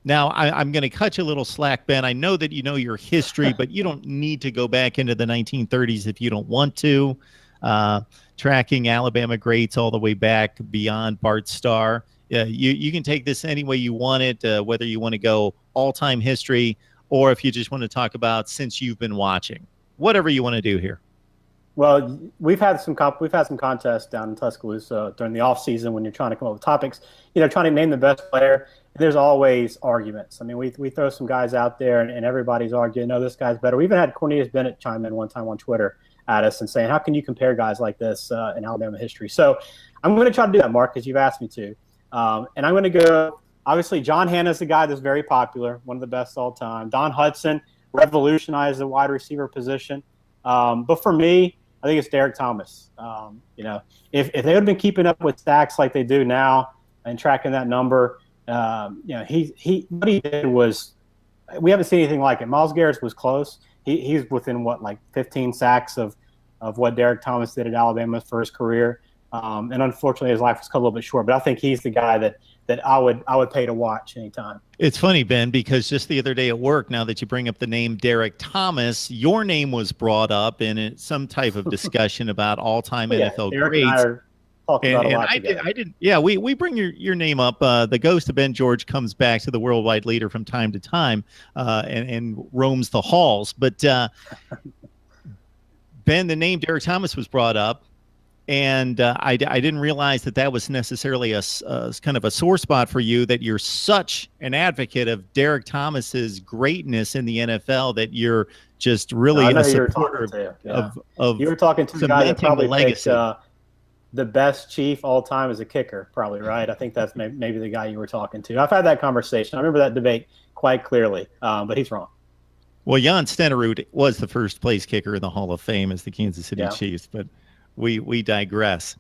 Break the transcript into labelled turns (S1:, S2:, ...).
S1: Now, I'm going to cut you a little slack, Ben. I know that you know your history, but you don't need to go back into the 1930s if you don't want to. Uh, Tracking Alabama greats all the way back beyond Bart Starr. You can take this any way you want it, whether you want to go all-time history or if you just want to talk about since you've been watching. Whatever you want to do here.
S2: Well, we've had some contests down in Tuscaloosa during the off season when you're trying to come up with topics. Trying to name the best player. There's always arguments. I mean, we throw some guys out there, and everybody's arguing, no, this guy's better. We even had Cornelius Bennett chime in one time on Twitter at us and saying, how can you compare guys like this in Alabama history? So I'm going to try to do that, Mark, because you've asked me to. And I'm going to go, obviously, John Hanna's the guy that's very popular, one of the best all time. Don Hudson revolutionized the wide receiver position. But for me, I think it's Derek Thomas. If they would have been keeping up with sacks like they do now and tracking that number, what he did was, we haven't seen anything like it. Myles Garrett was close. He's within 15 sacks of what Derek Thomas did at Alabama for his career. And unfortunately, his life was cut a little bit short. But I think he's the guy that I would pay to watch anytime.
S1: It's funny, Ben, because just the other day at work, now that you bring up the name Derek Thomas, your name was brought up in some type of discussion about all-time NFL
S2: Derek
S1: greats.
S2: And I are talking about a lot together.
S1: I didn't. Yeah, we bring your name up. The ghost of Ben George comes back to the worldwide leader from time to time, and roams the halls. But Ben, the name Derek Thomas was brought up. And I didn't realize that was necessarily a kind of a sore spot for you, that you're such an advocate of Derek Thomas's greatness in the NFL that you're just really a supporter of
S2: you were talking to the guy that probably picked the best Chief all time as a kicker, probably, right? I think that's maybe the guy you were talking to. I've had that conversation. I remember that debate quite clearly, but he's wrong.
S1: Well, Jan Stenerud was the first place kicker in the Hall of Fame as the Kansas City Chiefs, but we digress.